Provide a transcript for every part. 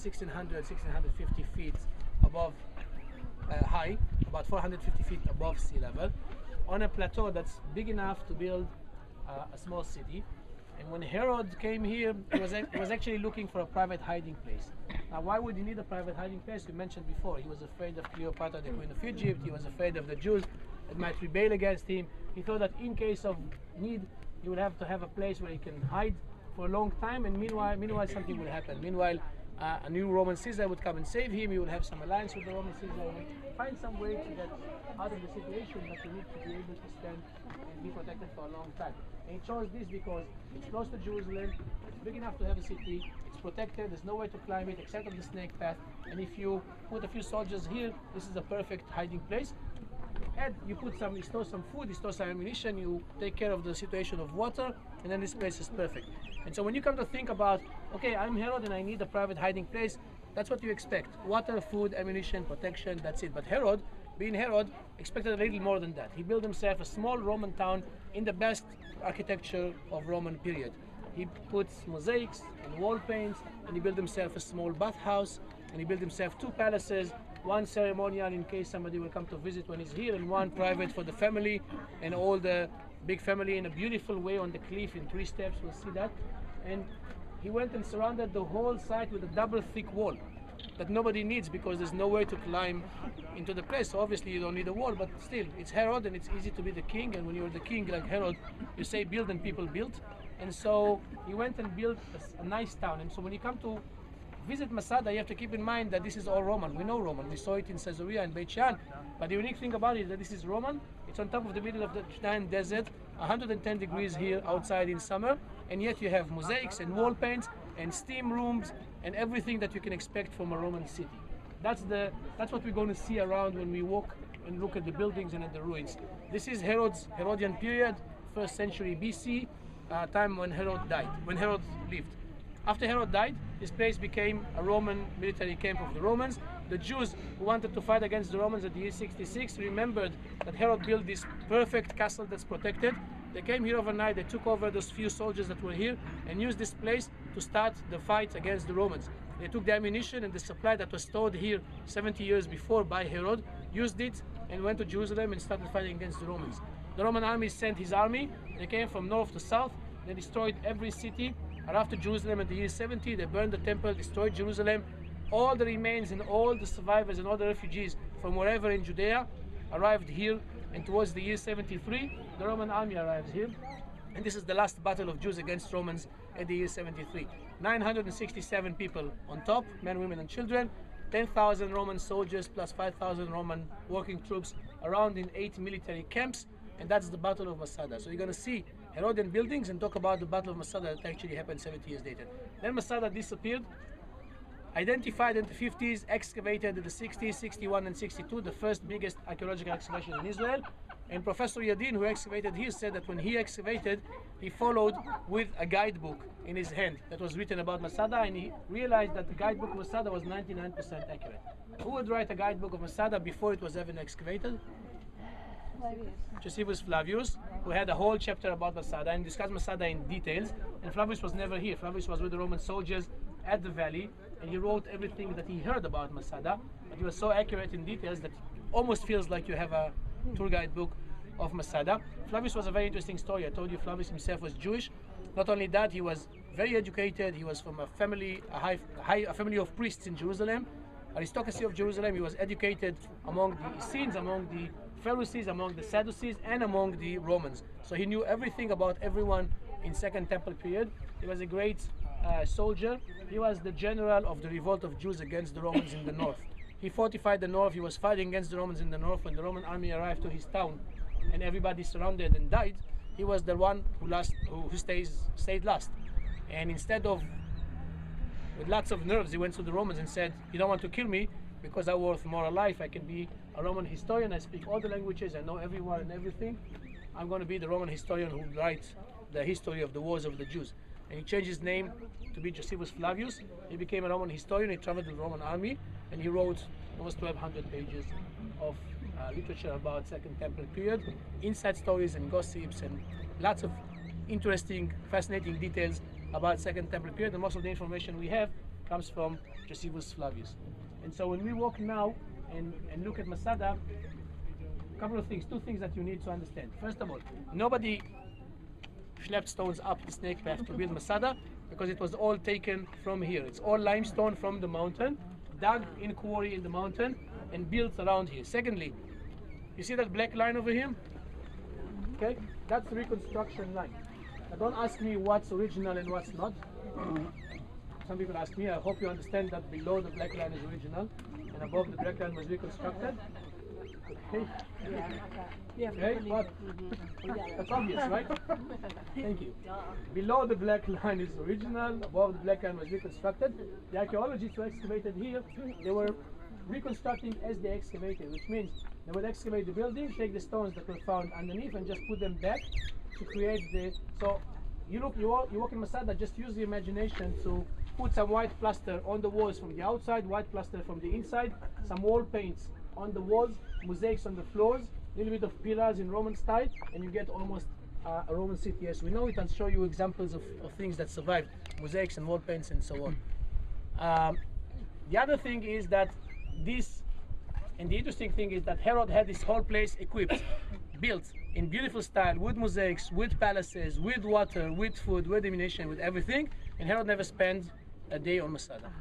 1650 feet above high, about 450 feet above sea level, on a plateau that's big enough to build a small city. And when Herod came here, he was actually looking for a private hiding place. Now, why would he need a private hiding place? We mentioned before, he was afraid of Cleopatra, the queen of Egypt. He was afraid of the Jews that might rebel against him. He thought that in case of need, he would have to have a place where he can hide for a long time, and meanwhile something will happen. Meanwhile, a new Roman Caesar would come and save him. He would have some alliance with the Roman Caesar. He would find some way to get out of the situation, but he needs to be able to stand and be protected for a long time. And he chose this because it's close to Jerusalem, it's big enough to have a city, it's protected, there's no way to climb it except on the snake path, and if you put a few soldiers here, this is a perfect hiding place. And you store some food, you store some ammunition, you take care of the situation of water, and then this place is perfect. And so when you come to think about, okay, I'm Herod and I need a private hiding place, that's what you expect. Water, food, ammunition, protection, that's it. But Herod, being Herod, expected a little more than that. He built himself a small Roman town in the best architecture of Roman period. He put mosaics and wall paints, and he built himself a small bathhouse, and he built himself 2 palaces, one ceremonial in case somebody will come to visit when he's here, and one private for the family and all the big family in a beautiful way on the cliff in 3 steps. We'll see that. And he went and surrounded the whole site with a double thick wall that nobody needs because there's no way to climb into the place. So obviously you don't need a wall, but still it's Herod and it's easy to be the king, and when you're the king like Herod, you say build and people built. And so he went and built a nice town. And so when you come to visit Masada, you have to keep in mind that this is all Roman. We know Roman. We saw it in Caesarea and Beit Shean. But the unique thing about it is that this is Roman. It's on top of the middle of the Judean desert, 110 degrees here outside in summer, and yet you have mosaics and wall paints and steam rooms and everything that you can expect from a Roman city. That's what we're going to see around when we walk and look at the buildings and at the ruins. This is Herodian period, 1st century BC, time when Herod lived. After Herod died, this place became a Roman military camp of the Romans. The Jews who wanted to fight against the Romans at the year 66 remembered that Herod built this perfect castle that's protected. They came here overnight, they took over those few soldiers that were here and used this place to start the fight against the Romans. They took the ammunition and the supply that was stored here 70 years before by Herod, used it and went to Jerusalem and started fighting against the Romans. The Roman army sent his army. They came from north to south. They destroyed every city. And after Jerusalem in the year 70, they burned the temple, destroyed Jerusalem. All the remains and all the survivors and all the refugees from wherever in Judea arrived here. And towards the year 73, the Roman army arrives here. And this is the last battle of Jews against Romans at the year 73. 967 people on top, men, women, and children. 10,000 Roman soldiers plus 5,000 Roman working troops around in 8 military camps. And that's the Battle of Masada. So you're going to see Herodian buildings and talk about the Battle of Masada that actually happened 70 years later. Then Masada disappeared, identified in the 50s, excavated in the 60s, 61 and 62, the first biggest archaeological excavation in Israel. And Professor Yadin, who excavated here, said that when he excavated, he followed with a guidebook in his hand that was written about Masada, and he realized that the guidebook of Masada was 99% accurate. Who would write a guidebook of Masada before it was even excavated? Flavius. Josephus Flavius, who had a whole chapter about Masada and discussed Masada in details. And Flavius was never here. Flavius was with the Roman soldiers at the valley, and he wrote everything that he heard about Masada. But he was so accurate in details that it almost feels like you have a tour guide book of Masada. Flavius was a very interesting story. I told you Flavius himself was Jewish. Not only that, he was very educated. He was from a family, a family of priests in Jerusalem, aristocracy of Jerusalem. He was educated among the Essenes, among the Pharisees, among the Sadducees, and among the Romans. So he knew everything about everyone in Second Temple period. He was a great soldier. He was the general of the revolt of Jews against the Romans in the north. He fortified the north. He was fighting against the Romans in the north. When the Roman army arrived to his town and everybody surrounded and died, he was the one who stayed last. And instead of, with lots of nerves, he went to the Romans and said, "You don't want to kill me because I'm worth more alive. I can be a Roman historian. I speak all the languages. I know everyone and everything. I'm going to be the Roman historian who writes the history of the wars of the Jews." And he changed his name to be Josephus Flavius. He became a Roman historian. He traveled with the Roman army, and he wrote almost 1,200 pages of literature about Second Temple period, inside stories and gossips and lots of interesting, fascinating details about Second Temple period. And most of the information we have comes from Josephus Flavius. And so when we walk now and look at Masada, a couple of things, two things that you need to understand. First of all, nobody schlepped stones up the snake path to build Masada because it was all taken from here. It's all limestone from the mountain, dug in quarry in the mountain and built around here. Secondly, you see that black line over here? Okay, that's the reconstruction line. Now don't ask me what's original and what's not. Some people ask me, I hope you understand that below the black line is original and above the black line was reconstructed. Okay. Yeah. Okay, but that's obvious, right? Thank you. Below the black line is original, above the black line was reconstructed. The archaeologists who excavated here, they were reconstructing as they excavated, which means they would excavate the building, take the stones that were found underneath and just put them back to create the... So you walk in Masada, just use the imagination to put some white plaster on the walls from the outside, white plaster from the inside, some wall paints on the walls, mosaics on the floors, a little bit of pillars in Roman style, and you get almost a Roman city as we know it. I'll show you examples of things that survived, mosaics and wall paints and so on. The other thing is that and the interesting thing is that Herod had this whole place equipped, built in beautiful style, with mosaics, with palaces, with water, with food, with ammunition, with everything, and Herod never spent a day on Masada.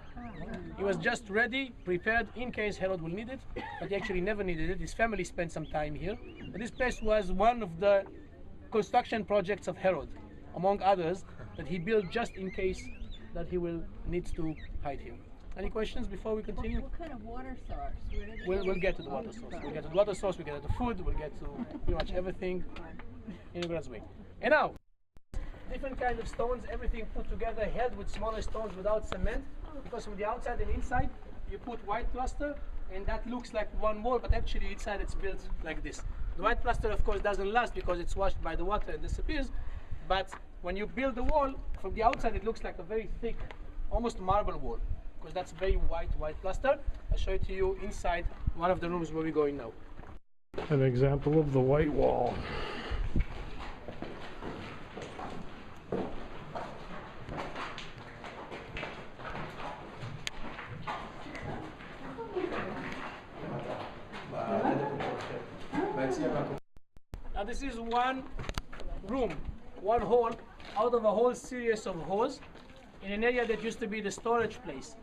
He was just ready, prepared in case Herod will need it, but he actually never needed it. His family spent some time here. But this place was one of the construction projects of Herod, among others, that he built just in case that he will need to hide here. Any questions before we continue? What kind of water source? We'll get to the water source. We'll get to the water source, we'll get to the food, we'll get to pretty much everything in God's way. And now, different kind of stones, everything put together, held with smaller stones without cement, because from the outside and inside you put white plaster and that looks like one wall, but actually inside it's built like this. The white plaster of course doesn't last because it's washed by the water and disappears, but when you build the wall, from the outside it looks like a very thick, almost marble wall, because that's very white plaster. I'll show it to you inside one of the rooms where we're going now. An example of the white wall. Now this is one room, one hall out of a whole series of halls in an area that used to be the storage place.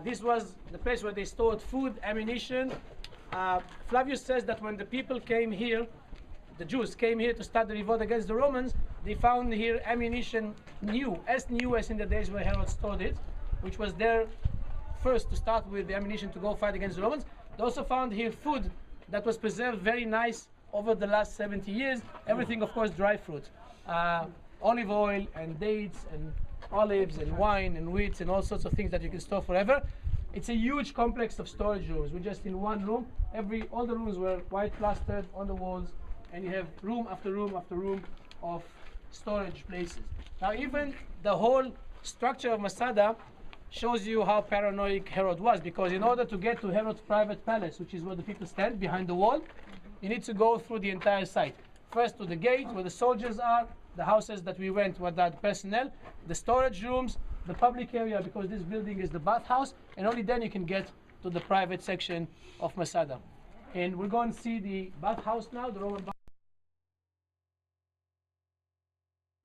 This was the place where they stored food, ammunition. Flavius says that when the people came here, the Jews came here to start the revolt against the Romans, they found here ammunition new as in the days where Herod stored it, which was there first to start with the ammunition to go fight against the Romans. They also found here food that was preserved very nice over the last 70 years. Everything, of course, dry fruit, olive oil and dates and olives and wine and wheat and all sorts of things that you can store forever. It's a huge complex of storage rooms. We're just in one room. All the rooms were white plastered on the walls, and you have room after room after room of storage places. Now, even the whole structure of Masada shows you how paranoid Herod was, because in order to get to Herod's private palace, which is where the people stand behind the wall, you need to go through the entire site. First to the gate where the soldiers are, the houses that we went with that personnel, the storage rooms, the public area, because this building is the bathhouse, and only then you can get to the private section of Masada. And we're going to see the bathhouse now, the Roman bathhouse.